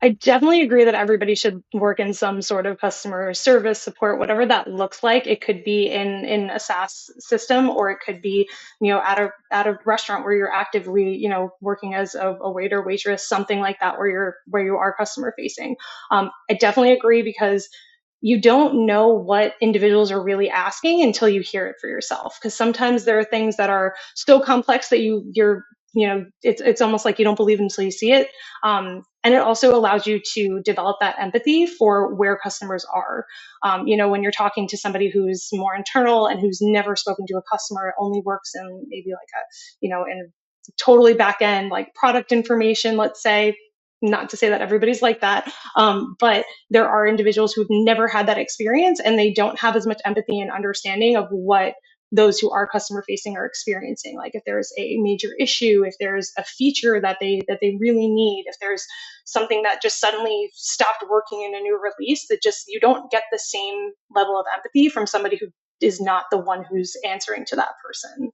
I definitely agree that everybody should work in some sort of customer service support, whatever that looks like. It could be in a SaaS system, or it could be, at a restaurant where you're actively, working as a waiter, waitress, something like that, where you are customer facing. I definitely agree because you don't know what individuals are really asking until you hear it for yourself. Because sometimes there are things that are so complex that it's almost like you don't believe until you see it. And it also allows you to develop that empathy for where customers are. When you're talking to somebody who's more internal and who's never spoken to a customer, only works in maybe like in totally back end, like product information, let's say. Not to say that everybody's like that, but there are individuals who've never had that experience and they don't have as much empathy and understanding of what those who are customer facing are experiencing. Like if there's a major issue, if there's a feature that they really need, if there's something that just suddenly stopped working in a new release, that just you don't get the same level of empathy from somebody who is not the one who's answering to that person.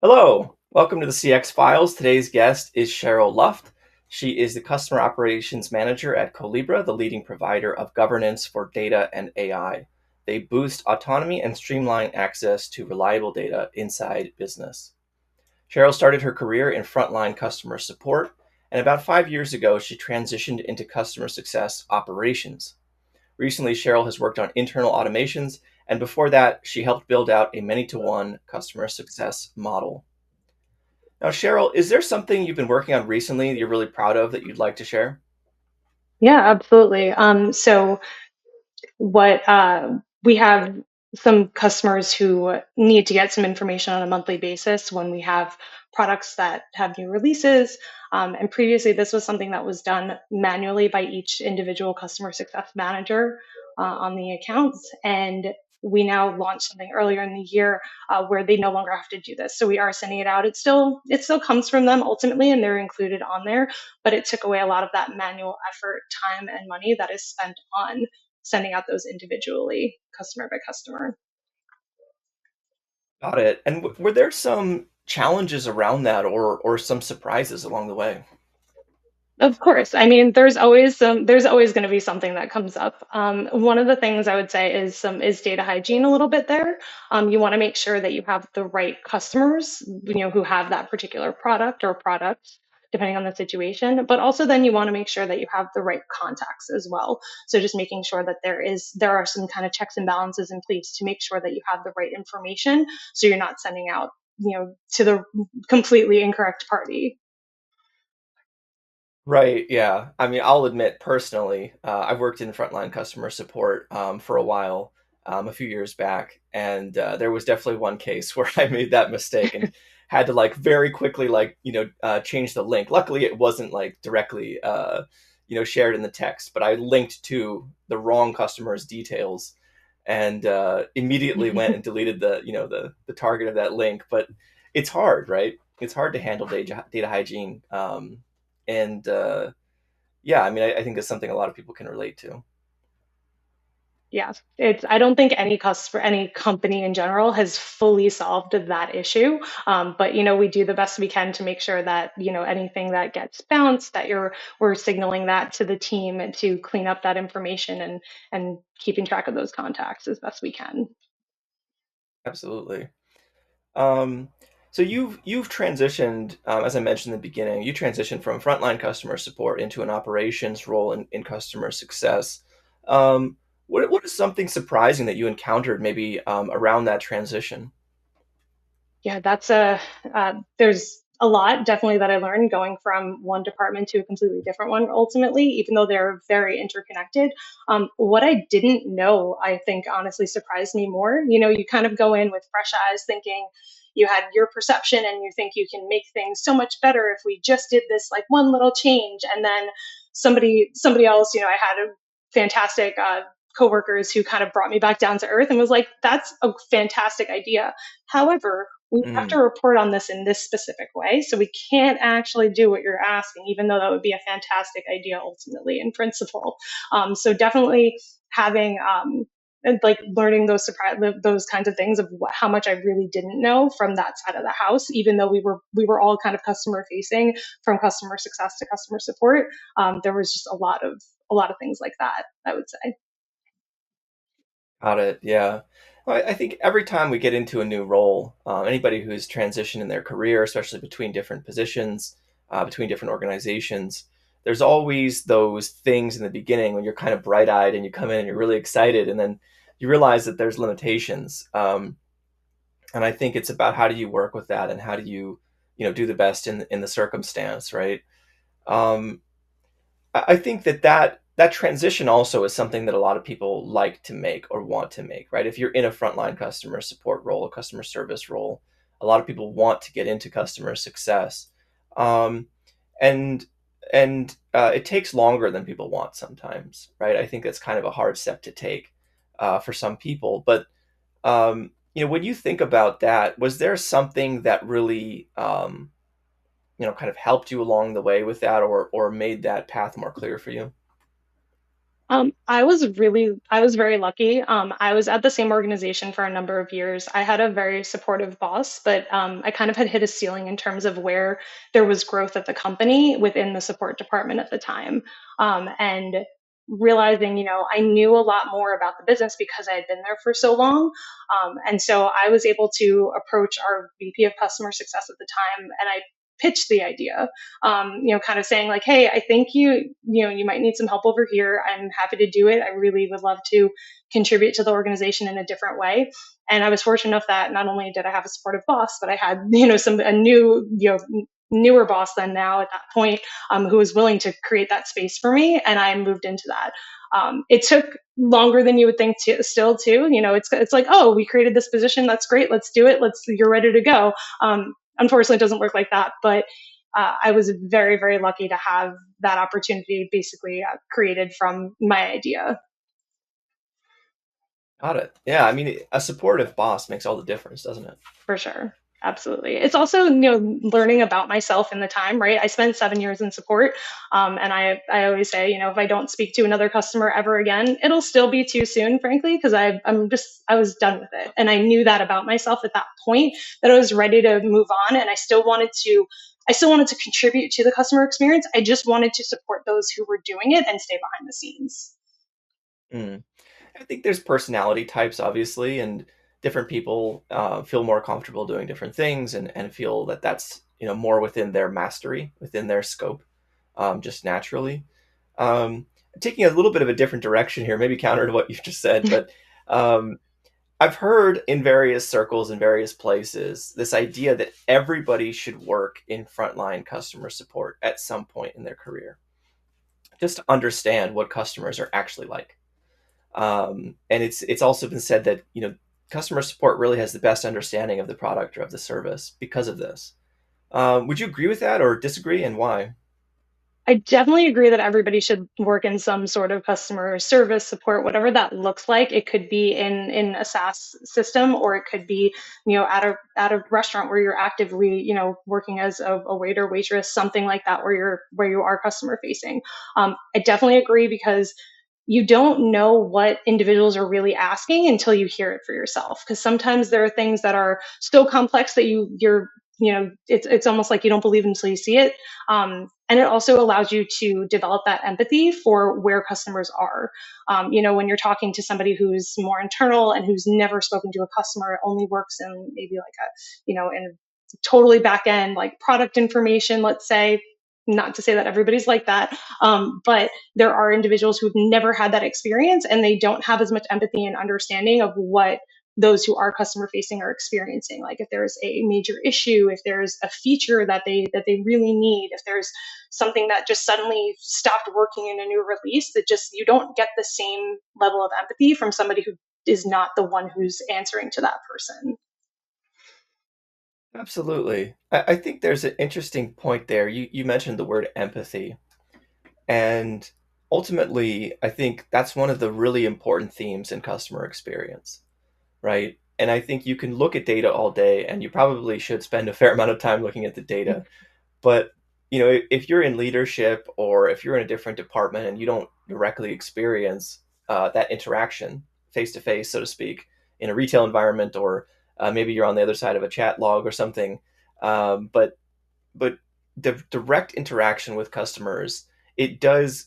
Hello, welcome to the CX Files. Today's guest is Cheryl Luft. She is the Customer Operations Manager at Collibra, the leading provider of governance for data and AI. They boost autonomy and streamline access to reliable data inside business. Cheryl started her career in frontline customer support, and about 5 years ago, she transitioned into customer success operations. Recently, Cheryl has worked on internal automations, and before that, she helped build out a many-to-one customer success model. Now, Cheryl, is there something you've been working on recently that you're really proud of that you'd like to share? Yeah, absolutely. So what we have some customers who need to get some information on a monthly basis when we have products that have new releases. And previously, this was something that was done manually by each individual customer success manager on the accounts. And we now launched something earlier in the year where they no longer have to do this. So we are sending it out. It still comes from them ultimately, and they're included on there. But it took away a lot of that manual effort, time, and money that is spent on sending out those individually, customer by customer. Got it. And were there some challenges around that or some surprises along the way? Of course. I mean, there's always going to be something that comes up. One of the things I would say is data hygiene a little bit there. You want to make sure that you have the right customers, who have that particular product or products, depending on the situation. But also then you want to make sure that you have the right contacts as well. So just making sure that there are some kind of checks and balances in place to make sure that you have the right information, so you're not sending out, to the completely incorrect party. Right, yeah. I mean, I'll admit personally, I've worked in frontline customer support for a while, a few years back, and there was definitely one case where I made that mistake and had to like very quickly change the link. Luckily, it wasn't like directly shared in the text, but I linked to the wrong customer's details and immediately went and deleted the target of that link. But it's hard, right? It's hard to handle data hygiene. And yeah, I mean, I think it's something a lot of people can relate to. Yeah, I don't think any customer, any company in general has fully solved that issue. But we do the best we can to make sure that, anything that gets bounced, that we're signaling that to the team and to clean up that information and keeping track of those contacts as best we can. Absolutely. Um, so you've transitioned, as I mentioned in the beginning, you transitioned from frontline customer support into an operations role in customer success. What is something surprising that you encountered maybe around that transition? Yeah, there's a lot definitely that I learned going from one department to a completely different one ultimately, even though they're very interconnected. What I didn't know, I think honestly surprised me more. You kind of go in with fresh eyes thinking you had your perception and you think you can make things so much better if we just did this like one little change. And then somebody else, I had a fantastic coworkers who kind of brought me back down to earth and was like, that's a fantastic idea. However, we have to Mm, report on this in this specific way. So we can't actually do what you're asking, even though that would be a fantastic idea ultimately in principle. So definitely having and like learning those kinds of things of how much I really didn't know from that side of the house, even though we were all kind of customer facing from customer success to customer support. There was just a lot of things like that, I would say. Got it. Yeah. Well, I think every time we get into a new role, anybody who's transitioned in their career, especially between different positions, between different organizations, there's always those things in the beginning when you're kind of bright-eyed and you come in and you're really excited, and then you realize that there's limitations. And I think it's about how do you work with that and how do you, do the best in the circumstance, right? Um, I think that transition also is something that a lot of people like to make or want to make, right? If you're in a frontline customer support role, a customer service role, a lot of people want to get into customer success, um, and it takes longer than people want sometimes, right? I think that's kind of a hard step to take for some people. But when you think about that, was there something that really kind of helped you along the way with that, or made that path more clear for you? I was very lucky. I was at the same organization for a number of years. I had a very supportive boss, but I kind of had hit a ceiling in terms of where there was growth at the company within the support department at the time. And realizing, I knew a lot more about the business because I had been there for so long. And so I was able to approach our VP of customer success at the time, and I pitched the idea, kind of saying like, hey, I think you might need some help over here. I'm happy to do it. I really would love to contribute to the organization in a different way. And I was fortunate enough that not only did I have a supportive boss, but I had, a new, newer boss than now at that point, who was willing to create that space for me. And I moved into that. It took longer than you would think still too. It's like, oh, we created this position. That's great. Let's do it. You're ready to go. Unfortunately, it doesn't work like that. But I was very, very lucky to have that opportunity basically created from my idea. Got it. Yeah, I mean, a supportive boss makes all the difference, doesn't it? For sure. Absolutely. It's also, learning about myself in the time, right? I spent 7 years in support. And I always say, if I don't speak to another customer ever again, it'll still be too soon, frankly, because I was done with it. And I knew that about myself at that point, that I was ready to move on. And I still wanted to contribute to the customer experience. I just wanted to support those who were doing it and stay behind the scenes. Mm. I think there's personality types, obviously, and different people feel more comfortable doing different things and feel that that's more within their mastery, within their scope, just naturally. Um, Taking a little bit of a different direction here, maybe counter to what you've just said, but um, I've heard in various circles in various places this idea that everybody should work in frontline customer support at some point in their career, just to understand what customers are actually like. And it's also been said that customer support really has the best understanding of the product or of the service because of this. Would you agree with that or disagree, and why? I definitely agree that everybody should work in some sort of customer service support, whatever that looks like. It could be in a SaaS system, or it could be, at a restaurant where you're actively, working as a waiter, waitress, something like that, where you are customer facing. I definitely agree because you don't know what individuals are really asking until you hear it for yourself. Because sometimes there are things that are so complex that it's almost like you don't believe until you see it. And it also allows you to develop that empathy for where customers are. When you're talking to somebody who's more internal and who's never spoken to a customer, only works in maybe like in totally back end, like product information, let's say. Not to say that everybody's like that, but there are individuals who've never had that experience, and they don't have as much empathy and understanding of what those who are customer facing are experiencing. Like if there's a major issue, if there's a feature that they really need, if there's something that just suddenly stopped working in a new release, that just you don't get the same level of empathy from somebody who is not the one who's answering to that person. Absolutely. I think there's an interesting point there. You mentioned the word empathy, and ultimately, I think that's one of the really important themes in customer experience, right? And I think you can look at data all day, and you probably should spend a fair amount of time looking at the data. But if you're in leadership or if you're in a different department and you don't directly experience that interaction face to face, so to speak, in a retail environment, or maybe you're on the other side of a chat log or something. But the direct interaction with customers, it does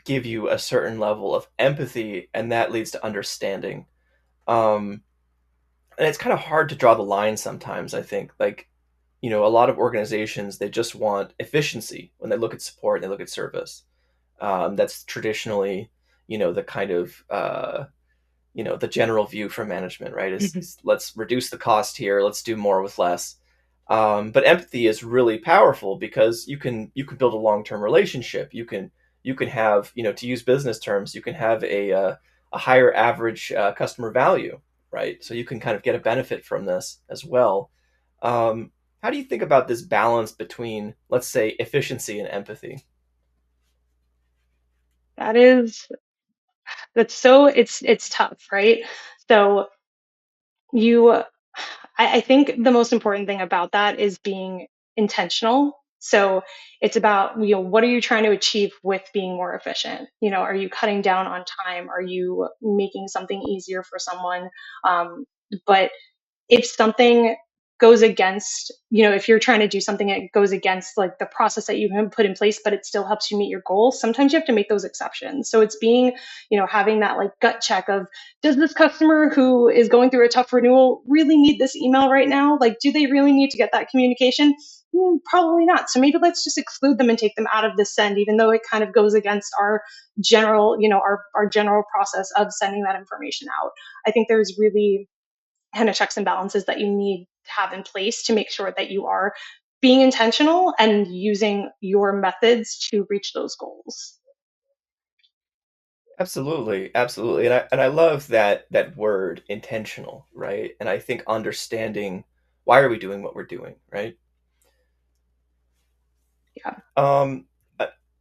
give you a certain level of empathy, and that leads to understanding. Um, and it's kind of hard to draw the line sometimes. I think, like, a lot of organizations, they just want efficiency when they look at support and they look at service. That's traditionally, the kind of the general view from management, right? Is let's reduce the cost here, let's do more with less. But empathy is really powerful because you can build a long term relationship. You can have, to use business terms, you can have a higher average customer value, right? So you can kind of get a benefit from this as well. Um, how do you think about this balance between, let's say, efficiency and empathy? That is, that's so, it's tough, right? So you, I think the most important thing about that is being intentional. So it's about, what are you trying to achieve with being more efficient? Are you cutting down on time? Are you making something easier for someone? But if something goes against, if you're trying to do something that goes against like the process that you have put in place, but it still helps you meet your goals, sometimes you have to make those exceptions. So it's being, having that like gut check of, does this customer who is going through a tough renewal really need this email right now? Like, do they really need to get that communication? Probably not. So maybe let's just exclude them and take them out of the send, even though it kind of goes against our general, our general process of sending that information out. I think there's really kind of checks and balances that you need to have in place to make sure that you are being intentional and using your methods to reach those goals. Absolutely, absolutely, and I love that word intentional, right? And I think understanding why are we doing what we're doing, right? Yeah. Um,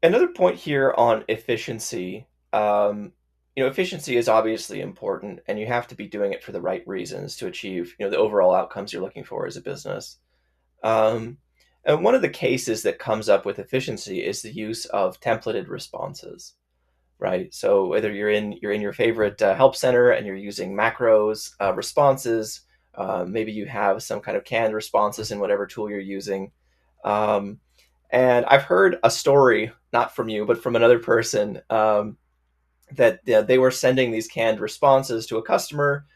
Another point here on efficiency. Efficiency is obviously important, and you have to be doing it for the right reasons to achieve, the overall outcomes you're looking for as a business. Um, and one of the cases that comes up with efficiency is the use of templated responses, right? So whether you're in your favorite help center and you're using macros responses, maybe you have some kind of canned responses in whatever tool you're using. Um, and I've heard a story, not from you, but from another person, that they were sending these canned responses to a customer,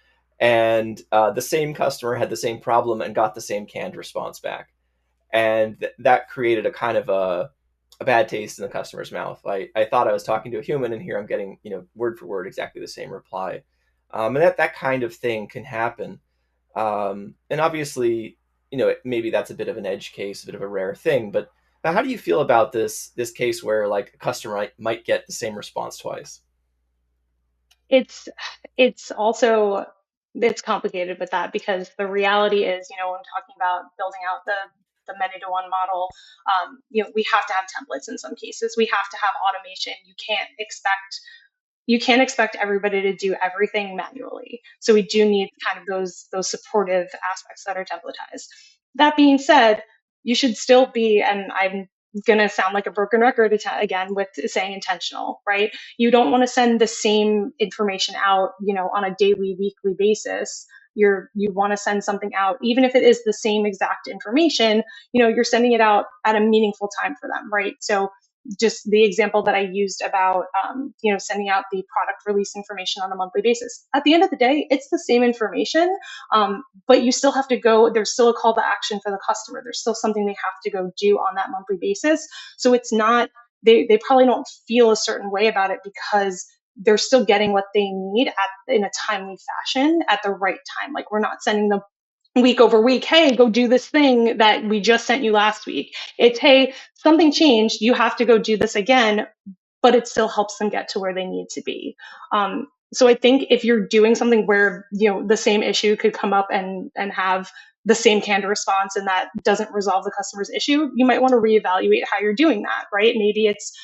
and the same customer had the same problem and got the same canned response back, and that created a kind of a bad taste in the customer's mouth. I thought I was talking to a human, and here I'm getting, word for word exactly the same reply, and that kind of thing can happen. And obviously, maybe that's a bit of an edge case, a bit of a rare thing. But how do you feel about this case where like a customer might get the same response twice? It's it's also it's complicated with that because the reality is, when talking about building out the many to one model, we have to have templates in some cases. We have to have automation. You can't expect everybody to do everything manually. So we do need kind of those supportive aspects that are templatized. That being said, you should still be, and I'm gonna sound like a broken record again with saying intentional, right? You don't want to send the same information out, on a daily, weekly basis. You want to send something out, even if it is the same exact information, you're sending it out at a meaningful time for them, right? So just the example that I used about, sending out the product release information on a monthly basis. At the end of the day, it's the same information, but you still have to go. There's still a call to action for the customer. There's still something they have to go do on that monthly basis. So it's not. They probably don't feel a certain way about it because they're still getting what they need in a timely fashion at the right time. Like we're not sending them week over week, hey, go do this thing that we just sent you last week. It's, hey, something changed, you have to go do this again, but it still helps them get to where they need to be. So I think if you're doing something where, the same issue could come up and have the same canned response and that doesn't resolve the customer's issue, you might want to reevaluate how you're doing that, right? Maybe it's,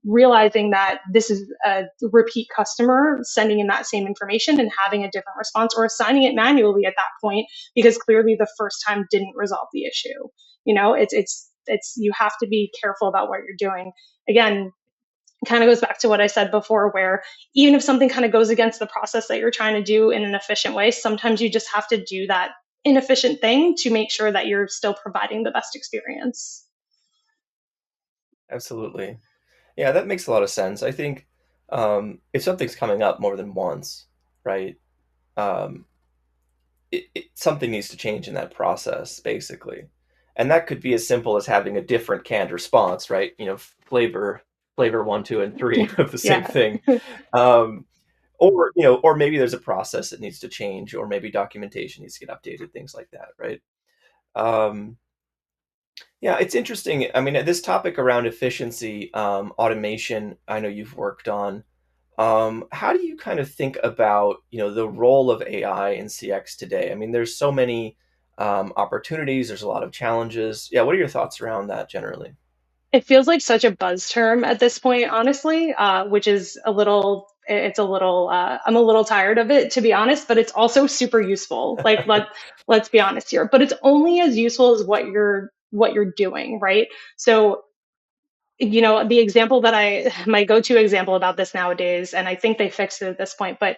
realizing that this is a repeat customer sending in that same information and having a different response, or assigning it manually at that point because clearly the first time didn't resolve the issue. It's you have to be careful about what you're doing. Again, kind of goes back to what I said before, where even if something kind of goes against the process that you're trying to do in an efficient way, sometimes you just have to do that inefficient thing to make sure that you're still providing the best experience. Absolutely. Yeah, that makes a lot of sense. I think if something's coming up more than once, right, um, something needs to change in that process, basically. And that could be as simple as having a different canned response, right? Flavor one, two, and three of the same Yeah. thing. Um, or, or maybe there's a process that needs to change, or maybe documentation needs to get updated, things like that, right? Um, yeah, it's interesting. I mean, this topic around efficiency, automation, I know you've worked on. How do you kind of think about, the role of AI in CX today? I mean, there's so many opportunities. There's a lot of challenges. Yeah, what are your thoughts around that generally? It feels like such a buzz term at this point, honestly, which is a little, it's a little, I'm a little tired of it, to be honest, but it's also super useful. Like, let's be honest here, but it's only as useful as what you're doing, right? So, the example that my go-to example about this nowadays, and I think they fixed it at this point, but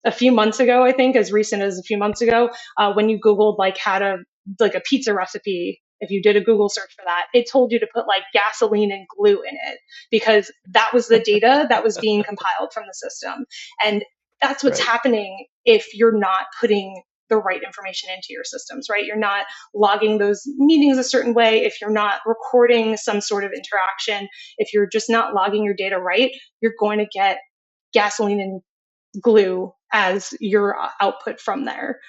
a few months ago, I think, as recent as a few months ago, when you Googled like how to like a pizza recipe, if you did a Google search for that, it told you to put like gasoline and glue in it because that was the data that was being compiled from the system. And that's what's Right. happening if you're not putting the right information into your systems, right? You're not logging those meetings a certain way. If you're not recording some sort of interaction, if you're just not logging your data right, you're going to get gasoline and glue as your output from there.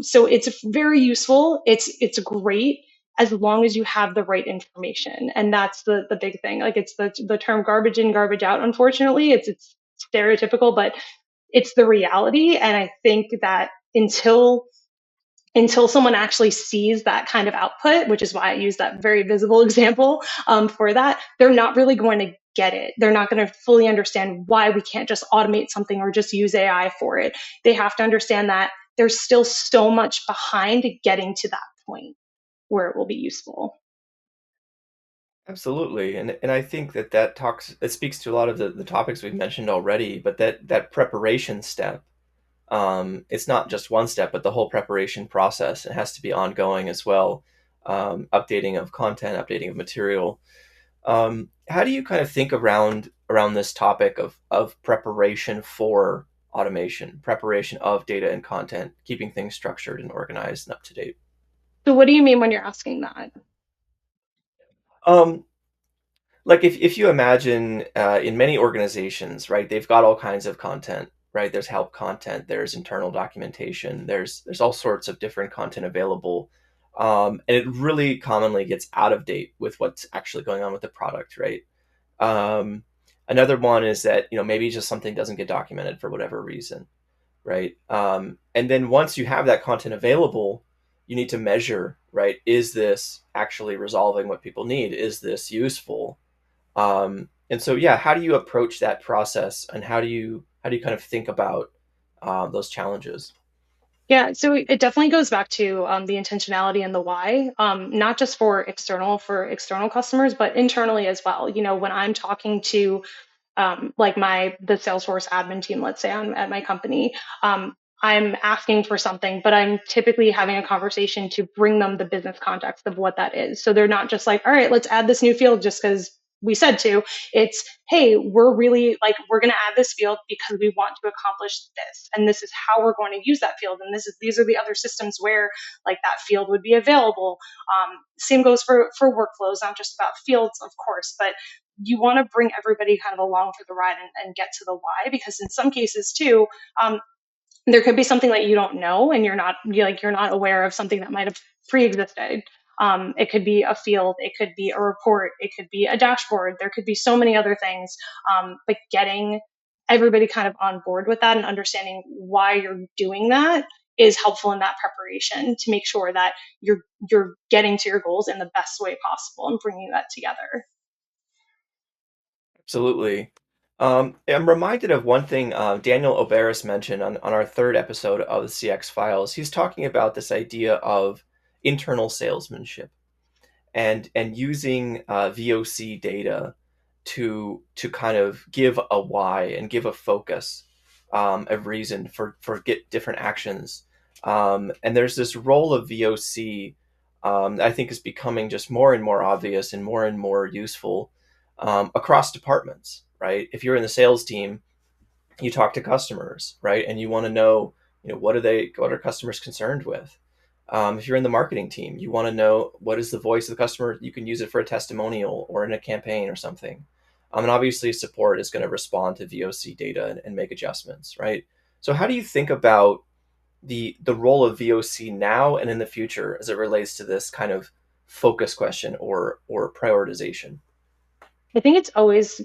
So it's very useful. It's great as long as you have the right information, and that's the big thing. Like it's the term garbage in, garbage out. Unfortunately, it's stereotypical, but it's the reality. And I think that until someone actually sees that kind of output, which is why I use that very visible example for that, they're not really going to get it. They're not going to fully understand why we can't just automate something or just use AI for it. They have to understand that there's still so much behind getting to that point where it will be useful. Absolutely. And I think it speaks to a lot of the topics we've mentioned already, but that preparation step, it's not just one step, but the whole preparation process. It has to be ongoing as well. Updating of content, updating of material. How do you kind of think around this topic of preparation for automation, preparation of data and content, keeping things structured and organized and up to date? So, what do you mean when you're asking that? Um, like if you imagine in many organizations, right, they've got all kinds of content, right? There's help content, there's internal documentation, there's all sorts of different content available. And it really commonly gets out of date with what's actually going on with the product, right? Um, Another one is that maybe just something doesn't get documented for whatever reason, right? And then once you have that content available, you need to measure, right? Is this actually resolving what people need? Is this useful? And so, yeah, how do you approach that process, and how do you kind of think about those challenges? Yeah, so it definitely goes back to the intentionality and the why, not just for external customers, but internally as well. When I'm talking to like the Salesforce admin team, let's say I'm at my company, I'm asking for something, but I'm typically having a conversation to bring them the business context of what that is. So they're not just like, all right, let's add this new field just because we said to. It's, hey, we're really like, we're going to add this field because we want to accomplish this. And this is how we're going to use that field. And these are the other systems where like that field would be available. Same goes for workflows, not just about fields, of course, but you want to bring everybody kind of along for the ride and get to the why, because in some cases too, there could be something that you don't know and you're not aware of something that might have pre-existed. It could be a field, it could be a report, it could be a dashboard, there could be so many other things. But getting everybody kind of on board with that and understanding why you're doing that is helpful in that preparation to make sure that you're getting to your goals in the best way possible and bringing that together. Absolutely. I'm reminded of one thing Daniel Oberis mentioned on our third episode of the CX Files. He's talking about this idea of internal salesmanship and using VOC data to kind of give a why and give a focus, a reason for get different actions. And there's this role of VOC, I think is becoming just more and more obvious and more useful, across departments, right? If you're in the sales team, you talk to customers, right? And you want to know, what are customers concerned with? If you're in the marketing team, you want to know what is the voice of the customer. You can use it for a testimonial or in a campaign or something. And obviously, support is going to respond to VOC data and make adjustments, right? So, how do you think about the role of VOC now and in the future as it relates to this kind of focus question or prioritization? I think it's always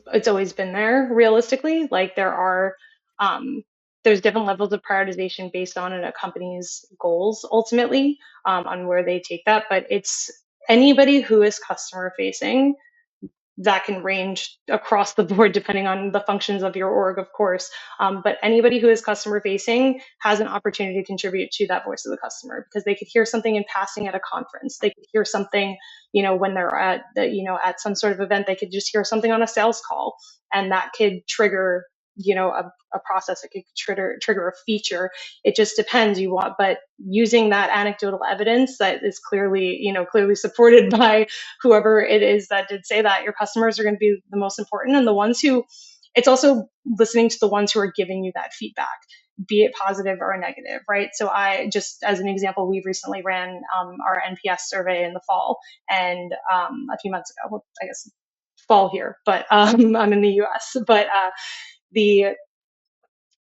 been there realistically. Like um there's different levels of prioritization based on a company's goals ultimately, on where they take that. But it's anybody who is customer facing, that can range across the board depending on the functions of your org, of course. But anybody who is customer facing has an opportunity to contribute to that voice of the customer, because they could hear something in passing at a conference. They could hear something, when they're at some sort of event. They could just hear something on a sales call, and that could trigger, a process. It could trigger a feature. It just depends. But using that anecdotal evidence that is clearly supported by whoever it is that did say that, your customers are going to be the most important, and the ones who, it's also listening to the ones who are giving you that feedback, be it positive or negative, right? So I just, as an example, we recently ran our NPS survey in the fall, and a few months ago, well, I guess fall here, but I'm in the US. But the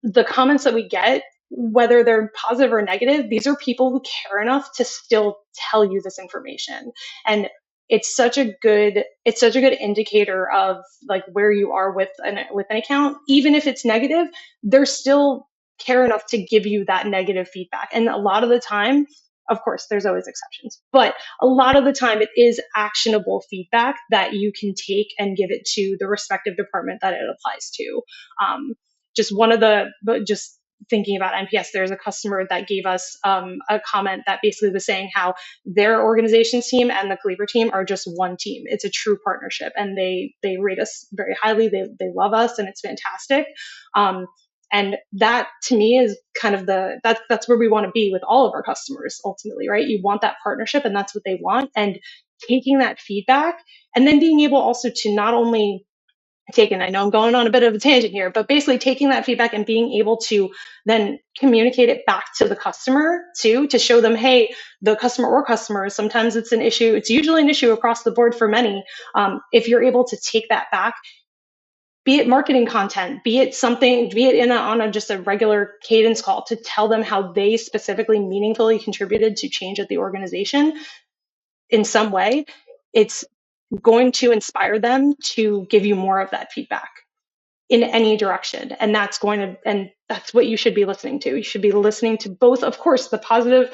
the comments that we get, whether they're positive or negative, these are people who care enough to still tell you this information. And it's such a good indicator of like where you are with an account. Even if it's negative, they're still care enough to give you that negative feedback. And a lot of the time, of course, there's always exceptions, but a lot of the time it is actionable feedback that you can take and give it to the respective department that it applies to. Um, just thinking about NPS, there's a customer that gave us a comment that basically was saying how their organization's team and the Collibra team are just one team. It's a true partnership, and they rate us very highly. They love us, and it's fantastic. Um, and that to me is kind of that's where we want to be with all of our customers ultimately, right? You want that partnership, and that's what they want. And taking that feedback, and then being able also to not only taken, I know I'm going on a bit of a tangent here, but basically taking that feedback and being able to then communicate it back to the customer too, to show them, hey, the customer or customers, sometimes it's an issue. It's usually an issue across the board for many. If you're able to take that back, be it marketing content, be it something, be it just a regular cadence call to tell them how they specifically meaningfully contributed to change at the organization in some way, it's going to inspire them to give you more of that feedback in any direction. And that's what you should be listening to. You should be listening to both, of course, the positive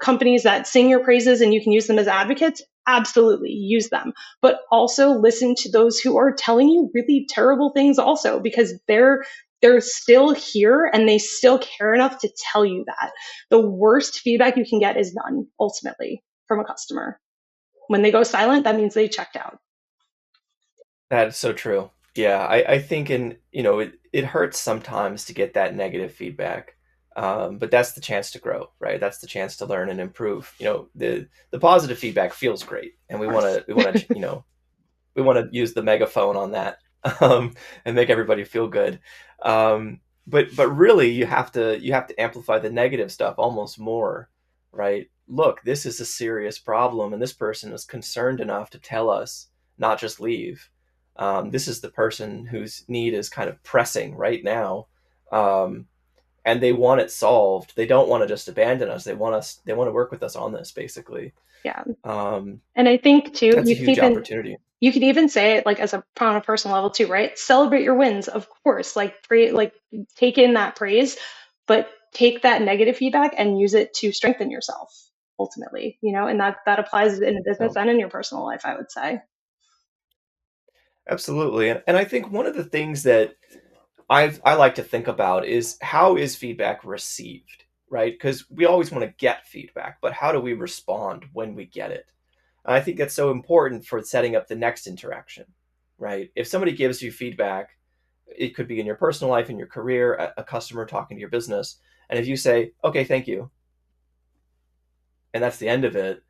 companies that sing your praises and you can use them as advocates. Absolutely use them, but also listen to those who are telling you really terrible things also, because they're still here and they still care enough to tell you that. The worst feedback you can get is none, ultimately, from a customer. When they go silent, that means they checked out. That is so true. Yeah, I think it hurts sometimes to get that negative feedback. But that's the chance to grow, right? That's the chance to learn and improve. The positive feedback feels great, and Of course. we want to use the megaphone on that, and make everybody feel good. But really, you have to amplify the negative stuff almost more, right? Look, this is a serious problem, and this person is concerned enough to tell us, not just leave. This is the person whose need is kind of pressing right now, um, and they want it solved. They don't want to just abandon us. They want us. They want to work with us on this, basically. Yeah. Um, And I think too, that's a huge opportunity. you could even say it like as on a personal level too, right? Celebrate your wins, of course. Like take in that praise, but take that negative feedback and use it to strengthen yourself ultimately, and that applies in a business So, and in your personal life, I would say. absolutely, and I think one of the things that I like to think about is how is feedback received, right? Because we always want to get feedback, but how do we respond when we get it? And I think that's so important for setting up the next interaction, right? If somebody gives you feedback, it could be in your personal life, in your career, a customer talking to your business, and if you say, okay, thank you, and that's the end of it,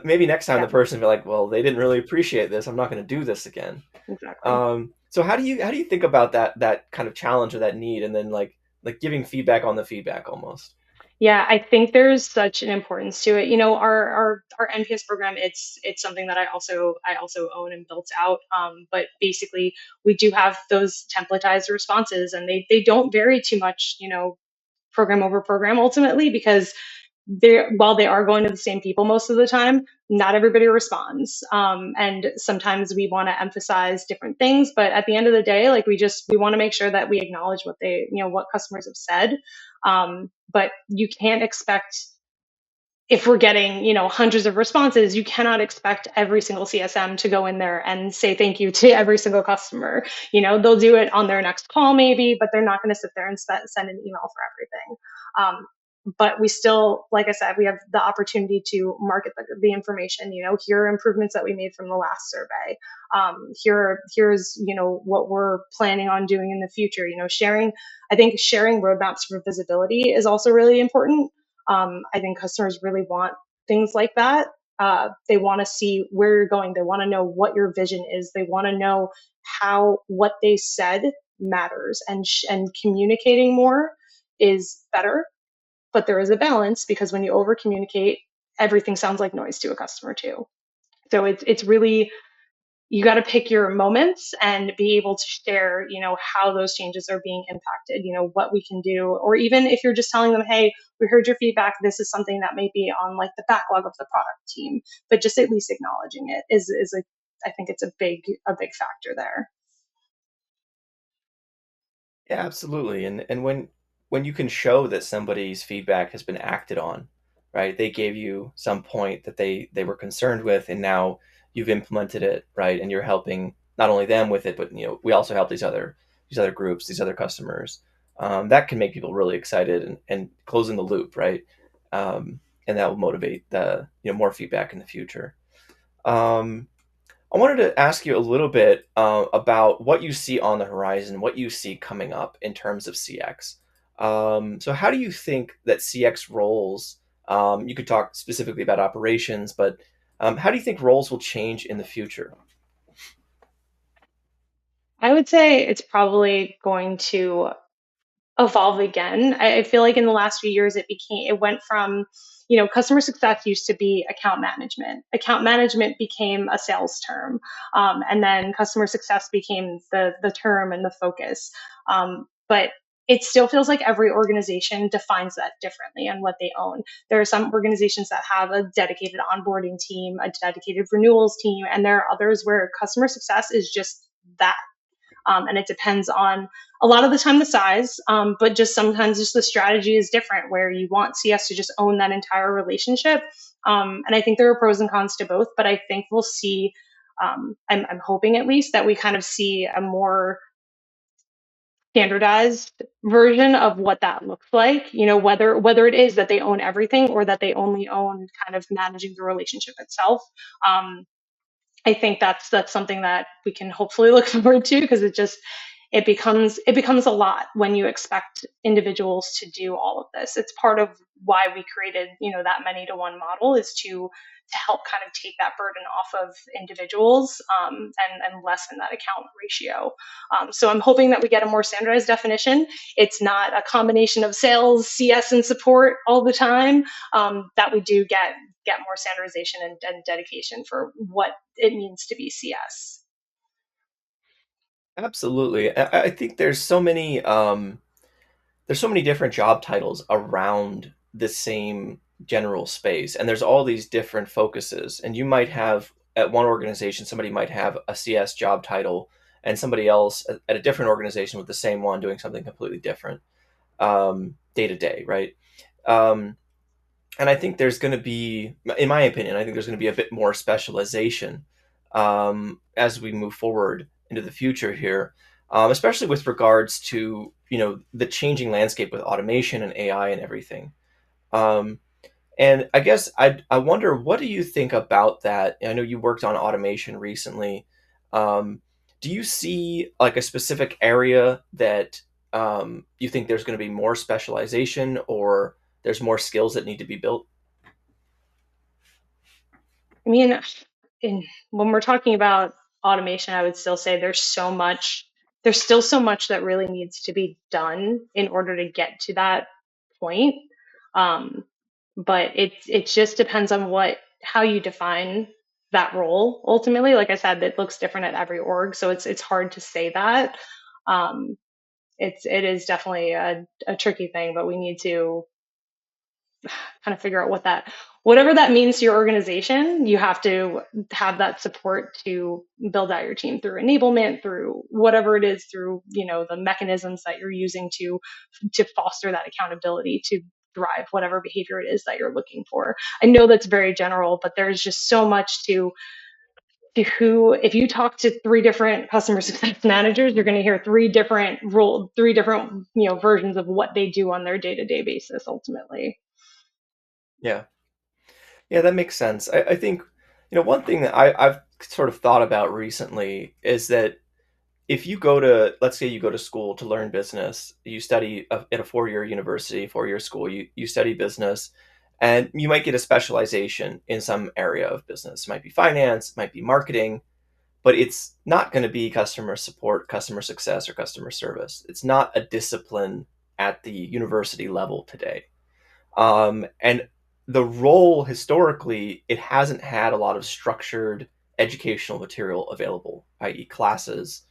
maybe next time the Yeah, person will be like, well, they didn't really appreciate this. I'm not going to do this again. exactly. So how do you think about that kind of challenge or that need, and then like giving feedback on the feedback almost? Yeah, I think there's such an importance to it. You know, our NPS program, it's something that I also own and built out. But basically, we do have those templatized responses, and they don't vary too much. You know, program over program ultimately, because they're while they are going to the same people most of the time, not everybody responds, and sometimes we want to emphasize different things, but at the end of the day, like we want to make sure that we acknowledge what they, what customers have said. But you can't expect, if we're getting, hundreds of responses, you cannot expect every single CSM to go in there and say thank you to every single customer. They'll do it on their next call maybe, but they're not going to sit there and send an email for everything. But we still, like I said, we have the opportunity to market the information. Here are improvements that we made from the last survey. Here's what we're planning on doing in the future. I think sharing roadmaps for visibility is also really important. I think customers really want things like that. They want to see where you're going. They want to know what your vision is. They want to know how what they said matters, and communicating more is better. But there is a balance, because when you over communicate, everything sounds like noise to a customer too. So it's really, you got to pick your moments and be able to share, how those changes are being impacted, what we can do. Or even if you're just telling them, hey, we heard your feedback, this is something that may be on like the backlog of the product team, but just at least acknowledging it is a, I think it's a big factor there. Yeah, absolutely. And when you can show that somebody's feedback has been acted on, right? They gave you some point that they were concerned with, and now you've implemented it, right? And you're helping not only them with it, but we also help these other groups, these other customers. That can make people really excited and closing the loop, right? And that will motivate the more feedback in the future. Um, I wanted to ask you a little bit about what you see on the horizon, what you see coming up in terms of CX. So, how do you think that CX roles? You could talk specifically about operations, but how do you think roles will change in the future? I would say it's probably going to evolve again. I feel like in the last few years it went from, customer success used to be account management. Account management became a sales term, and then customer success became the term and the focus. But it still feels like every organization defines that differently and what they own. There are some organizations that have a dedicated onboarding team, a dedicated renewals team, and there are others where customer success is just that. And it depends on, a lot of the time, the size, but just sometimes just the strategy is different, where you want CS to just own that entire relationship. And I think there are pros and cons to both, but I think we'll see, I'm hoping at least that we kind of see a more standardized version of what that looks like, whether it is that they own everything or that they only own kind of managing the relationship itself. um, I think that's something that we can hopefully look forward to, because it becomes a lot when you expect individuals to do all of this. It's part of why we created, that many to one model, is to help kind of take that burden off of individuals, and lessen that account ratio. So I'm hoping that we get a more standardized definition. It's not a combination of sales, CS, and support all the time. That we do get more standardization and dedication for what it means to be CS. Absolutely. I think there's so many different job titles around the same general space, and there's all these different focuses, and you might have at one organization somebody might have a CS job title, and somebody else at a different organization with the same one doing something completely different, day to day, right? um, and I think there's going to be, in my opinion, I think there's going to be a bit more specialization as we move forward into the future here, especially with regards to the changing landscape with automation and AI and everything. Um, and I guess I wonder, what do you think about that? I know you worked on automation recently. Um, Do you see like a specific area that you think there's going to be more specialization, or there's more skills that need to be built? I mean, when we're talking about automation, I would still say there's still so much that really needs to be done in order to get to that point. Um, but it just depends on how you define that role ultimately. Like I said, it looks different at every org, so it's hard to say that. Um, it is definitely a tricky thing, but we need to kind of figure out whatever that means to your organization. You have to have that support to build out your team through enablement, through whatever it is, through the mechanisms that you're using to foster that accountability, to drive whatever behavior it is that you're looking for. I know that's very general, but there's just so much to who. If you talk to three different customer success managers, you're going to hear three different versions of what they do on their day-to-day basis ultimately. Yeah. Yeah, that makes sense. I think, one thing that I've sort of thought about recently is that if you go to, let's say you go to school to learn business, you study at a 4-year university, 4-year school, you study business, and you might get a specialization in some area of business. It might be finance, it might be marketing, but it's not going to be customer support, customer success, or customer service. It's not a discipline at the university level today. And the role historically, it hasn't had a lot of structured educational material available, i.e., classes,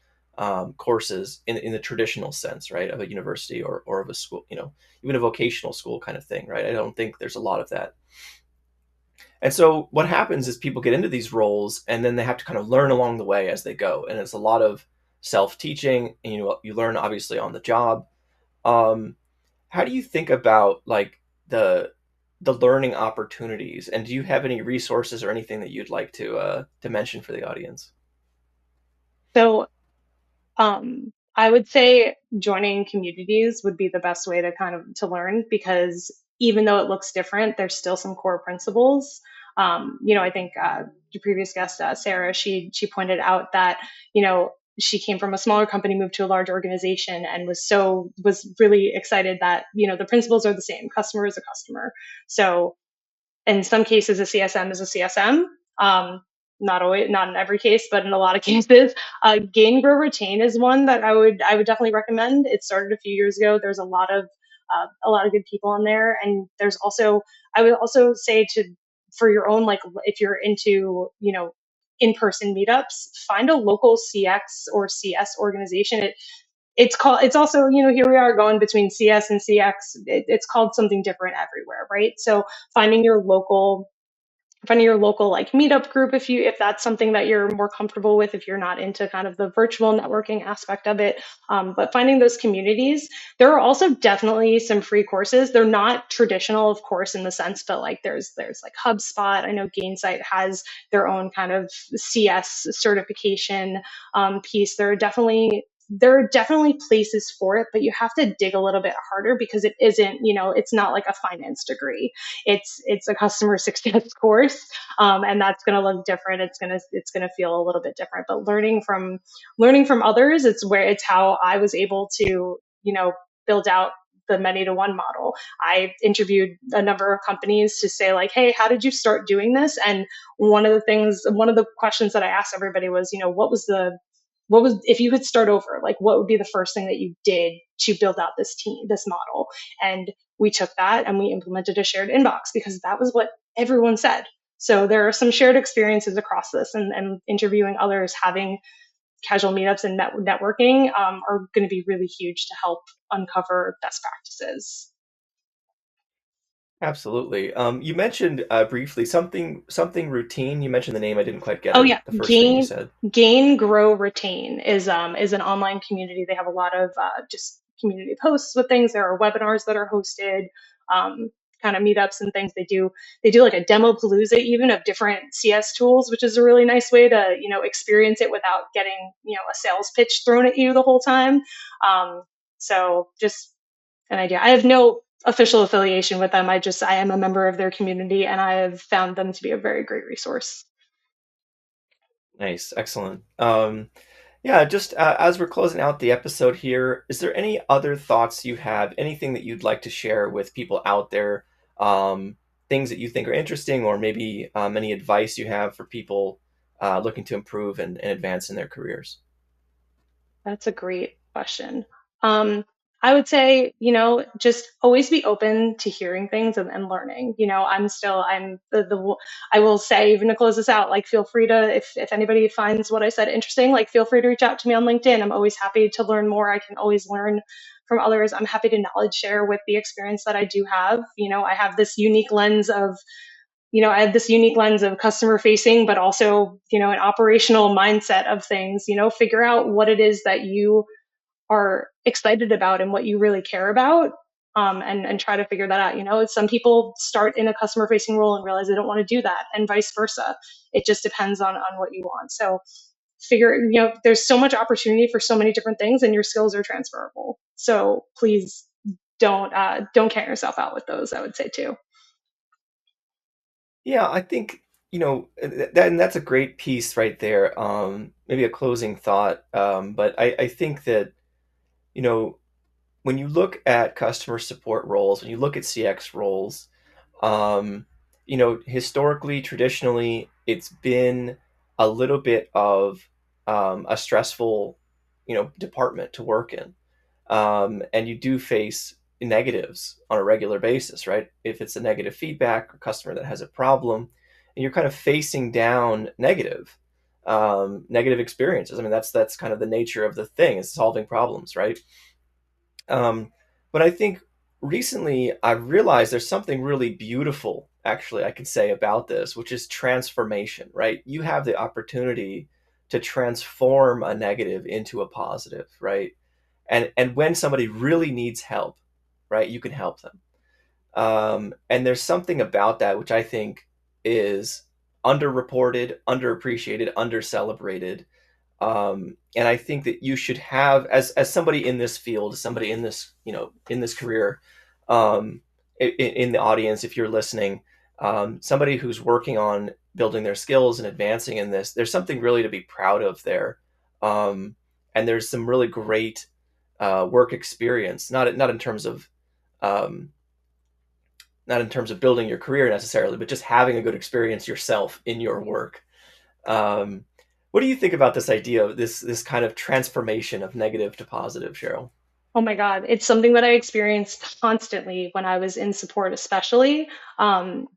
courses in the traditional sense, right, of a university or of a school, even a vocational school kind of thing, right? I don't think there's a lot of that. And so what happens is people get into these roles and then they have to kind of learn along the way as they go. And it's a lot of self-teaching, and you learn obviously on the job. Um, how do you think about like the learning opportunities, and do you have any resources or anything that you'd like to mention for the audience? So I would say joining communities would be the best way to kind of to learn, because even though it looks different, there's still some core principles. I think your previous guest, Sarah, she pointed out that she came from a smaller company, moved to a large organization, and was really excited that the principles are the same. Customer is a customer. So in some cases, a CSM is a CSM. Not always, not in every case, but in a lot of cases, Gain, Grow, Retain is one that I would definitely recommend. It started a few years ago. There's a lot of good people on there, and there's also I would also say to for your own, like, if you're into in-person meetups, find a local CX or CS organization. It's also, here we are going between CS and CX. It's called something different everywhere, right? So finding your local like meetup group, if that's something that you're more comfortable with, if you're not into kind of the virtual networking aspect of it. But finding those communities. There are also definitely some free courses. They're not traditional, of course, in the sense, but like there's like HubSpot. I know Gainsight has their own kind of CS certification piece. There are definitely places for it, but you have to dig a little bit harder, because it isn't, it's not like a finance degree. It's a customer success course, and that's going to look different. It's going to feel a little bit different. But learning from others, it's how I was able to build out the many to one model. I interviewed a number of companies to say, like, hey, how did you start doing this? And one of the questions that I asked everybody was, what was if you could start over, like, what would be the first thing that you did to build out this model? And we took that and we implemented a shared inbox, because that was what everyone said. So there are some shared experiences across this, and interviewing others, having casual meetups and networking are going to be really huge to help uncover best practices. Absolutely. You mentioned briefly something routine. You mentioned the name. I didn't quite get Oh it. yeah, The first thing you gain said. gain grow retain is an online community. They have a lot of just community posts with things. There are webinars that are hosted, um, kind of meetups and things. They do like a demo palooza even of different CS tools, which is a really nice way to experience it without getting a sales pitch thrown at you the whole time. Um, so just an idea. I have no official affiliation with them. I am a member of their community, and I have found them to be a very great resource. Nice, excellent. Yeah, just as we're closing out the episode here, is there any other thoughts you have, anything that you'd like to share with people out there, um, things that you think are interesting, or maybe any advice you have for people looking to improve and advance in their careers? That's a great question. Um, I would say, just always be open to hearing things and learning. I'm I will say, even to close this out, like, feel free to, if anybody finds what I said interesting, like, feel free to reach out to me on LinkedIn. I'm always happy to learn more. I can always learn from others. I'm happy to knowledge share with the experience that I do have. I have this unique lens of customer facing, but also, an operational mindset of things. Figure out what it is that you are excited about and what you really care about. And try to figure that out. Some people start in a customer facing role and realize they don't want to do that, and vice versa. It just depends on what you want. So there's so much opportunity for so many different things, and your skills are transferable. So please don't count yourself out with those, I would say too. Yeah, I think, and that's a great piece right there. Maybe a closing thought, but I think that, you know, when you look at customer support roles, when you look at CX roles, um, historically, traditionally, it's been a little bit of a stressful, department to work in. And you do face negatives on a regular basis, right? If it's a negative feedback or customer that has a problem, and you're kind of facing down negative experiences. I mean, that's kind of the nature of the thing, is solving problems, right? Um, but I think recently I've realized there's something really beautiful, actually, I can say about this, which is transformation, right? You have the opportunity to transform a negative into a positive, right? And when somebody really needs help, right, you can help them. And there's something about that which I think is underreported, underappreciated, undercelebrated, and I think that you should have, as somebody in this field, somebody in this, in this career, in the audience, if you're listening, somebody who's working on building their skills and advancing in this, there's something really to be proud of there. um, and there's some really great work experience, not in terms of um, not in terms of building your career necessarily, but just having a good experience yourself in your work. um, what do you think about this idea of this kind of transformation of negative to positive, Cheryl? Oh my God, it's something that I experienced constantly when I was in support, especially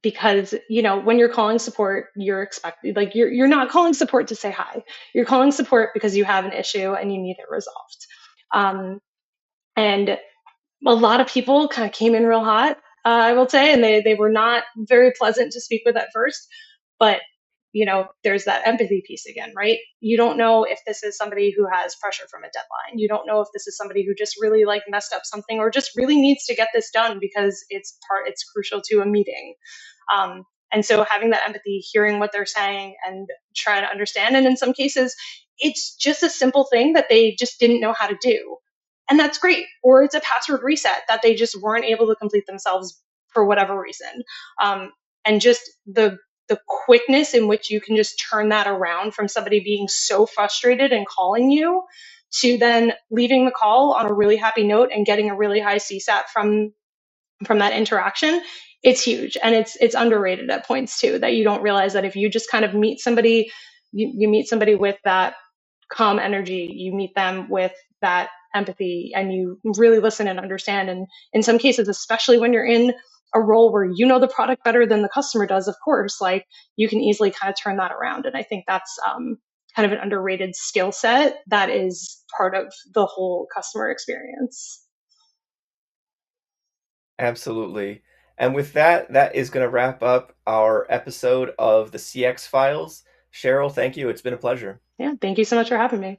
because when you're calling support, you're expected, like, you're not calling support to say hi. You're calling support because you have an issue and you need it resolved. Um, and a lot of people kind of came in real hot, I will say, and they were not very pleasant to speak with at first. But there's that empathy piece again, right? You don't know if this is somebody who has pressure from a deadline. You don't know if this is somebody who just really, like, messed up something, or just really needs to get this done because it's crucial to a meeting. And so having that empathy, hearing what they're saying, and trying to understand. And in some cases, it's just a simple thing that they just didn't know how to do. And that's great. Or it's a password reset that they just weren't able to complete themselves for whatever reason. And just the quickness in which you can just turn that around from somebody being so frustrated and calling you, to then leaving the call on a really happy note and getting a really high CSAT from that interaction. It's huge, and it's underrated at points too, that you don't realize that if you just kind of meet somebody, you meet somebody with that calm energy, you meet them with that empathy, and you really listen and understand. And in some cases, especially when you're in a role where you know the product better than the customer does, of course, like, you can easily kind of turn that around. And I think that's kind of an underrated skill set that is part of the whole customer experience. Absolutely. And with that, that is going to wrap up our episode of the CX Files. Cheryl, thank you. It's been a pleasure. Yeah, thank you so much for having me.